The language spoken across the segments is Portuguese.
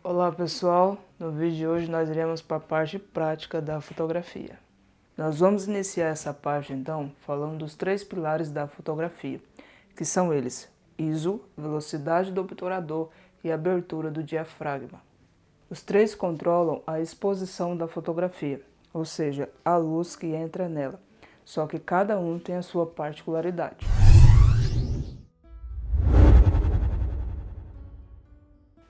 Olá pessoal, no vídeo de hoje nós iremos para a parte prática da fotografia. Nós vamos iniciar essa parte então falando dos três pilares da fotografia, que são eles: ISO, velocidade do obturador e abertura do diafragma. Os três controlam a exposição da fotografia, ou seja, a luz que entra nela, só que cada um tem a sua particularidade.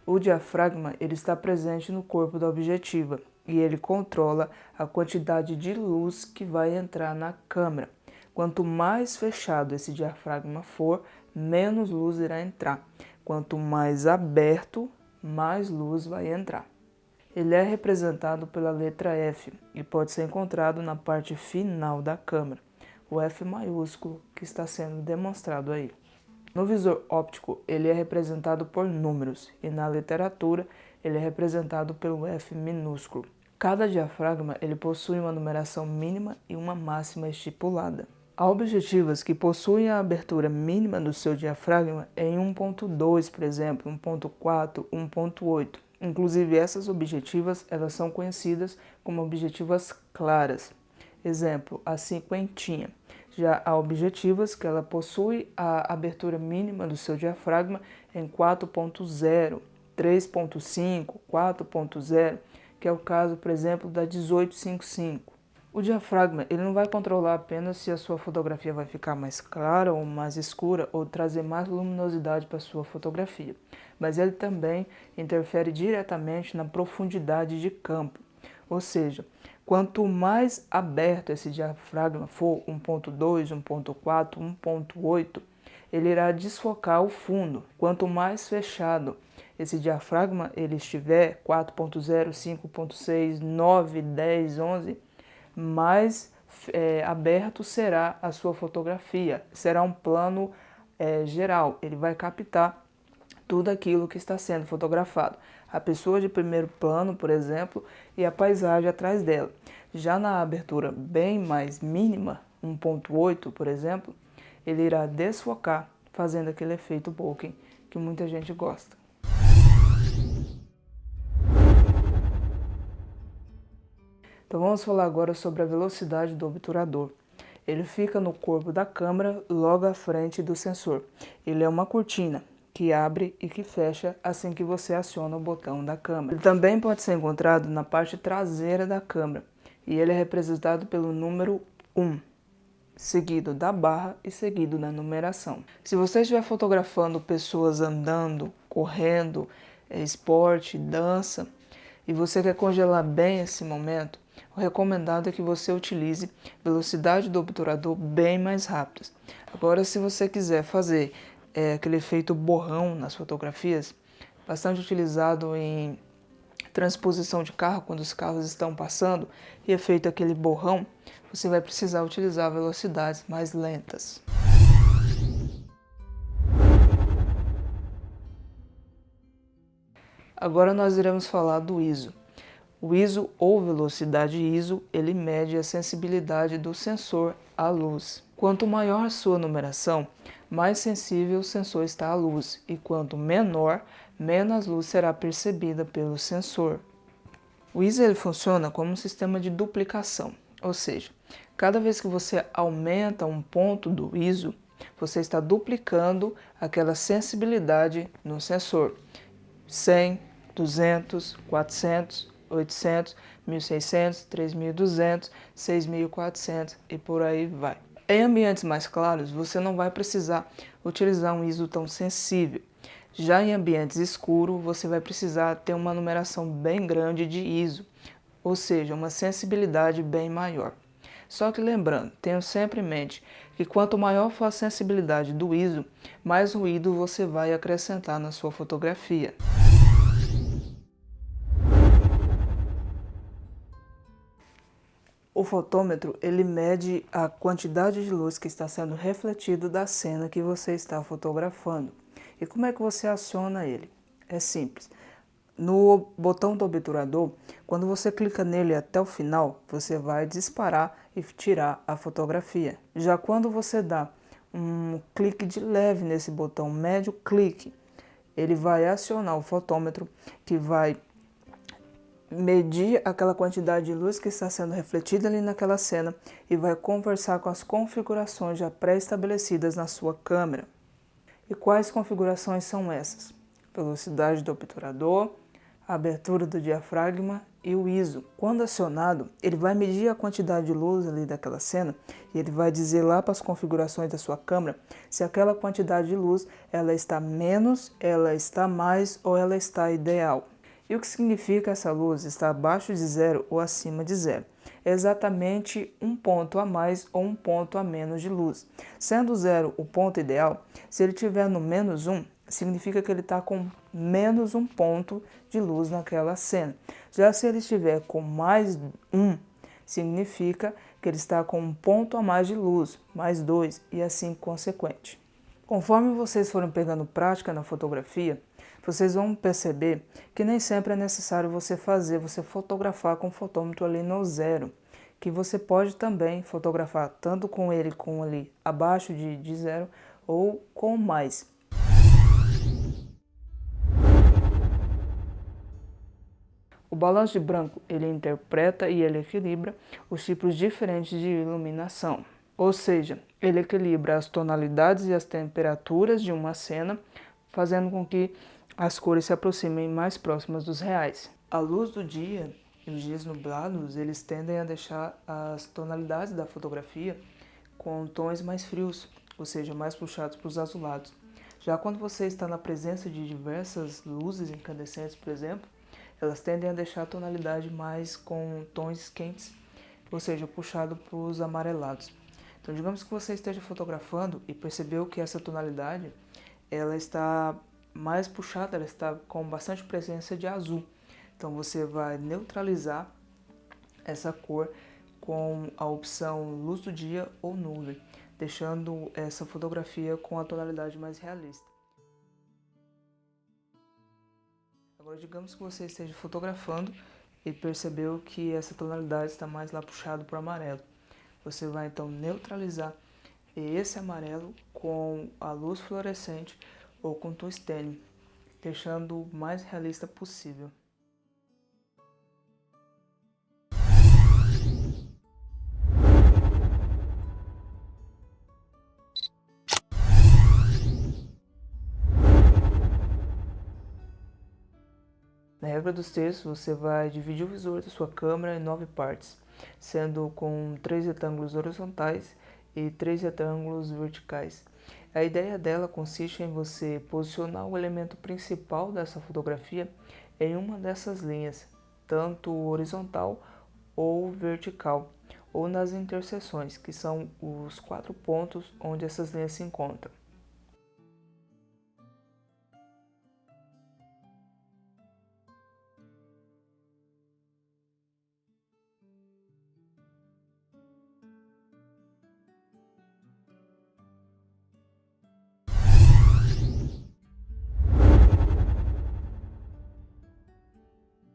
O diafragma ele está presente no corpo da objetiva e ele controla a quantidade de luz que vai entrar na câmera. Quanto mais fechado esse diafragma for, menos luz irá entrar. Quanto mais aberto, mais luz vai entrar. Ele é representado pela letra F e pode ser encontrado na parte final da câmera, o F maiúsculo que está sendo demonstrado aí. No visor óptico, ele é representado por números e na literatura, ele é representado pelo F minúsculo. Cada diafragma ele possui uma numeração mínima e uma máxima estipulada. Há objetivas que possuem a abertura mínima do seu diafragma em 1.2, por exemplo, 1.4, 1.8. Inclusive, essas objetivas elas são conhecidas como objetivas claras. Exemplo, a cinquentinha. Já há objetivas que ela possui a abertura mínima do seu diafragma em 4.0, 3.5, 4.0, que é o caso, por exemplo, da 1855. O diafragma ele não vai controlar apenas se a sua fotografia vai ficar mais clara ou mais escura ou trazer mais luminosidade para a sua fotografia, mas ele também interfere diretamente na profundidade de campo, ou seja, quanto mais aberto esse diafragma for, 1.2, 1.4, 1.8, ele irá desfocar o fundo. Quanto mais fechado esse diafragma ele estiver, 4.0, 5.6, 9, 10, 11, mais aberto será a sua fotografia. Será um plano geral, ele vai captar tudo aquilo que está sendo fotografado. A pessoa de primeiro plano, por exemplo, e a paisagem atrás dela. Já na abertura bem mais mínima, 1.8, por exemplo, ele irá desfocar, fazendo aquele efeito bokeh que muita gente gosta. Então vamos falar agora sobre a velocidade do obturador. Ele fica no corpo da câmera, logo à frente do sensor. Ele é uma cortina que abre e que fecha assim que você aciona o botão da câmera. Ele também pode ser encontrado na parte traseira da câmera e ele é representado pelo número 1, seguido da barra e seguido da numeração. Se você estiver fotografando pessoas andando, correndo, esporte, dança, e você quer congelar bem esse momento, o recomendado é que você utilize velocidade do obturador bem mais rápidas. Agora, se você quiser fazer aquele efeito borrão nas fotografias, bastante utilizado em transposição de carro, quando os carros estão passando, e é feito aquele borrão, você vai precisar utilizar velocidades mais lentas. Agora nós iremos falar do ISO. O ISO, ou velocidade ISO, ele mede a sensibilidade do sensor à luz. Quanto maior a sua numeração, mais sensível o sensor está à luz, e quanto menor, menos luz será percebida pelo sensor. O ISO ele funciona como um sistema de duplicação, ou seja, cada vez que você aumenta um ponto do ISO, você está duplicando aquela sensibilidade no sensor. 100, 200, 400, 800, 1600, 3200, 6400 e por aí vai. Em ambientes mais claros, você não vai precisar utilizar um ISO tão sensível. Já em ambientes escuros, você vai precisar ter uma numeração bem grande de ISO, ou seja, uma sensibilidade bem maior. Só que lembrando, tenham sempre em mente que quanto maior for a sensibilidade do ISO, mais ruído você vai acrescentar na sua fotografia. O fotômetro ele mede a quantidade de luz que está sendo refletida da cena que você está fotografando. E como é que você aciona ele? É simples. No botão do obturador, quando você clica nele até o final, você vai disparar e tirar a fotografia. Já quando você dá um clique de leve nesse botão, médio clique, ele vai acionar o fotômetro que vai medir aquela quantidade de luz que está sendo refletida ali naquela cena e vai conversar com as configurações já pré-estabelecidas na sua câmera. E quais configurações são essas? Velocidade do obturador, a abertura do diafragma e o ISO. Quando acionado, ele vai medir a quantidade de luz ali daquela cena e ele vai dizer lá para as configurações da sua câmera se aquela quantidade de luz ela está menos, ela está mais ou ela está ideal. E o que significa essa luz está abaixo de zero ou acima de zero? É exatamente um ponto a mais ou um ponto a menos de luz. Sendo zero o ponto ideal, se ele estiver no menos 1, significa que ele está com menos um ponto de luz naquela cena. Já se ele estiver com mais 1, significa que ele está com um ponto a mais de luz, mais 2 e assim consequente. Conforme vocês forem pegando prática na fotografia, vocês vão perceber que nem sempre é necessário você fotografar com o fotômetro ali no zero, que você pode também fotografar tanto com ele ali abaixo de zero ou com mais. O balanço de branco, ele interpreta e ele equilibra os tipos diferentes de iluminação. Ou seja, ele equilibra as tonalidades e as temperaturas de uma cena, fazendo com que as cores se aproximem mais próximas dos reais. A luz do dia e os dias nublados, eles tendem a deixar as tonalidades da fotografia com tons mais frios, ou seja, mais puxados para os azulados. Já quando você está na presença de diversas luzes incandescentes, por exemplo, elas tendem a deixar a tonalidade mais com tons quentes, ou seja, puxado para os amarelados. Então, digamos que você esteja fotografando e percebeu que essa tonalidade ela está mais puxada, ela está com bastante presença de azul. Então você vai neutralizar essa cor com a opção luz do dia ou nuvem, deixando essa fotografia com a tonalidade mais realista. Agora digamos que você esteja fotografando e percebeu que essa tonalidade está mais lá puxado para o amarelo. Você vai então neutralizar esse amarelo com a luz fluorescente ou com tungstênio, deixando o mais realista possível. Na regra dos textos, você vai dividir o visor da sua câmera em 9 partes, sendo com 3 retângulos horizontais e 3 retângulos verticais. A ideia dela consiste em você posicionar o elemento principal dessa fotografia em uma dessas linhas, tanto horizontal ou vertical, ou nas interseções, que são os 4 pontos onde essas linhas se encontram.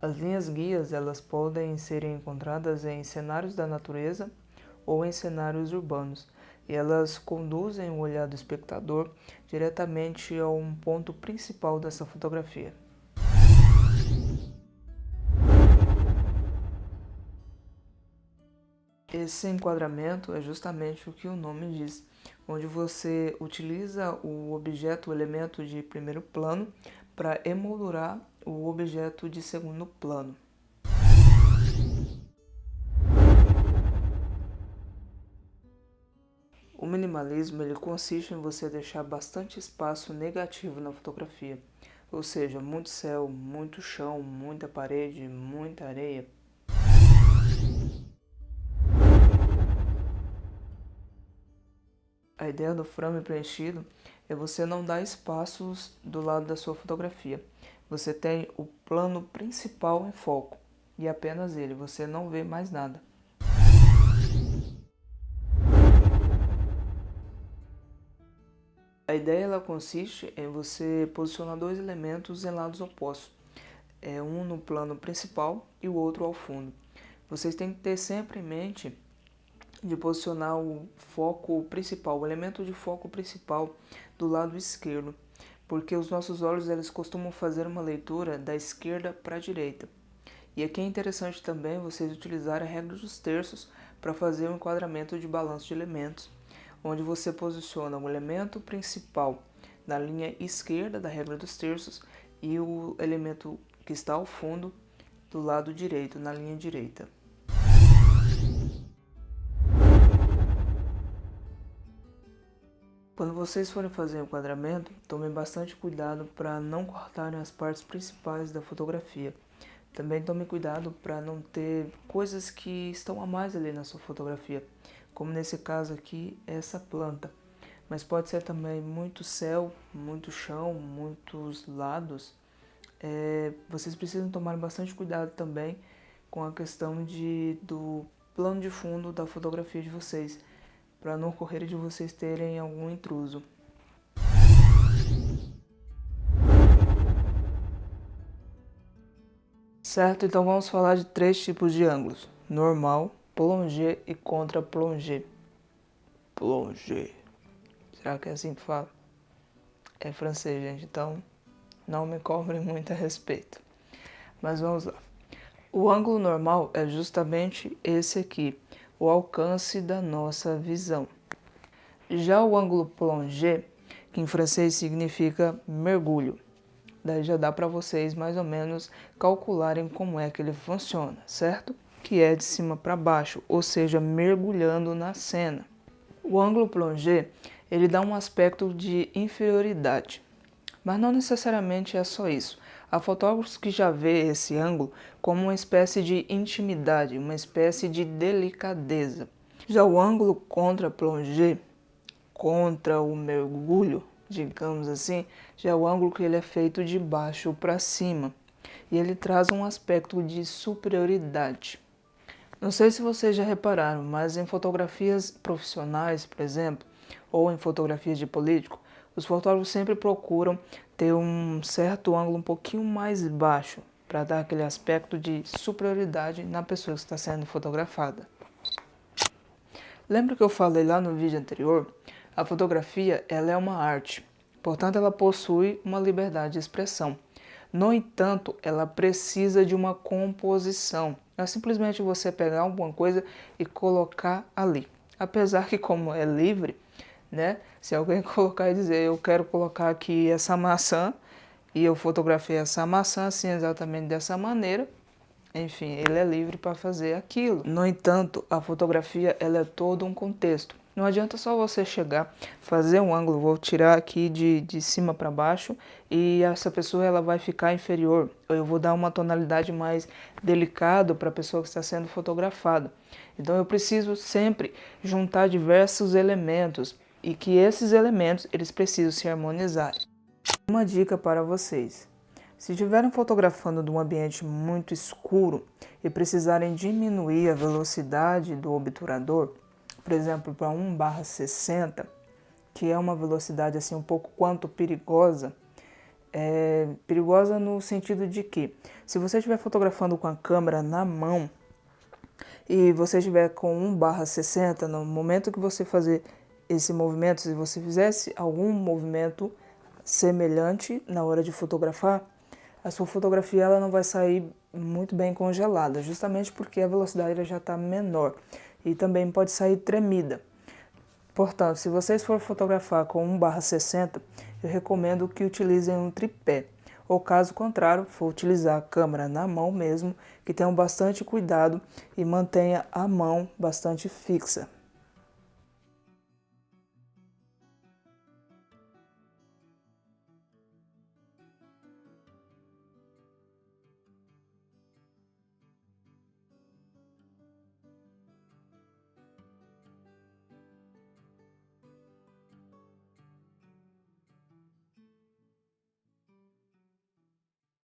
As linhas guias elas podem ser encontradas em cenários da natureza ou em cenários urbanos, e elas conduzem o olhar do espectador diretamente a um ponto principal dessa fotografia. Esse enquadramento é justamente o que o nome diz, onde você utiliza o objeto, o elemento de primeiro plano, para emoldurar o objeto de segundo plano. O minimalismo ele consiste em você deixar bastante espaço negativo na fotografia, ou seja, muito céu, muito chão, muita parede, muita areia. A ideia do frame preenchido é você não dar espaços do lado da sua fotografia. Você tem o plano principal em foco e apenas ele, você não vê mais nada. A ideia ela consiste em você posicionar 2 elementos em lados opostos, um no plano principal e o outro ao fundo. Vocês têm que ter sempre em mente de posicionar o foco principal, o elemento de foco principal do lado esquerdo, porque os nossos olhos eles costumam fazer uma leitura da esquerda para a direita. E aqui é interessante também vocês utilizarem a regra dos terços para fazer um enquadramento de balanço de elementos, onde você posiciona o elemento principal na linha esquerda da regra dos terços e o elemento que está ao fundo do lado direito, na linha direita. Quando vocês forem fazer o enquadramento, tomem bastante cuidado para não cortarem as partes principais da fotografia. Também tome cuidado para não ter coisas que estão a mais ali na sua fotografia, como nesse caso aqui, essa planta. Mas pode ser também muito céu, muito chão, muitos lados. Vocês precisam tomar bastante cuidado também com a questão do plano de fundo da fotografia de vocês, para não ocorrer de vocês terem algum intruso. Certo, então vamos falar de 3 tipos de ângulos: normal, plongé e contra-plongé. Plongé. Será que é assim que fala? É francês, gente, então não me cobrem muito a respeito. Mas vamos lá. O ângulo normal é justamente esse aqui, o alcance da nossa visão. Já o ângulo plongé, que em francês significa mergulho, daí já dá para vocês mais ou menos calcularem como é que ele funciona, certo? Que é de cima para baixo, ou seja, mergulhando na cena. O ângulo plongé, ele dá um aspecto de inferioridade, mas não necessariamente é só isso. Há fotógrafos que já vê esse ângulo como uma espécie de intimidade, uma espécie de delicadeza. Já o ângulo contra-plongé, contra o mergulho, digamos assim, já é o ângulo que ele é feito de baixo para cima. E ele traz um aspecto de superioridade. Não sei se vocês já repararam, mas em fotografias profissionais, por exemplo, ou em fotografias de político, os fotógrafos sempre procuram ter um certo ângulo um pouquinho mais baixo, para dar aquele aspecto de superioridade na pessoa que está sendo fotografada. Lembra que eu falei lá no vídeo anterior? A fotografia, ela é uma arte, portanto ela possui uma liberdade de expressão. No entanto, ela precisa de uma composição. Não é simplesmente você pegar alguma coisa e colocar ali. Apesar que, como é livre, né? Se alguém colocar e dizer, eu quero colocar aqui essa maçã, e eu fotografei essa maçã assim exatamente dessa maneira, enfim, ele é livre para fazer aquilo. No entanto, a fotografia, ela é todo um contexto. Não adianta só você chegar, fazer um ângulo, vou tirar aqui de cima para baixo e essa pessoa ela vai ficar inferior. Eu vou dar uma tonalidade mais delicada para a pessoa que está sendo fotografada. Então eu preciso sempre juntar diversos elementos e que esses elementos eles precisam se harmonizar. Uma dica para vocês. Se estiverem fotografando de um ambiente muito escuro e precisarem diminuir a velocidade do obturador, por exemplo, para 1/60, que é uma velocidade assim um pouco quanto perigosa, perigosa no sentido de que, se você estiver fotografando com a câmera na mão e você estiver com 1/60, no momento que você fazer esse movimento, se você fizesse algum movimento semelhante na hora de fotografar, a sua fotografia ela não vai sair muito bem congelada, justamente porque a velocidade já está menor e também pode sair tremida. Portanto, se vocês forem fotografar com 1/60, eu recomendo que utilizem um tripé, ou caso contrário, for utilizar a câmera na mão mesmo, que tenham bastante cuidado e mantenha a mão bastante fixa.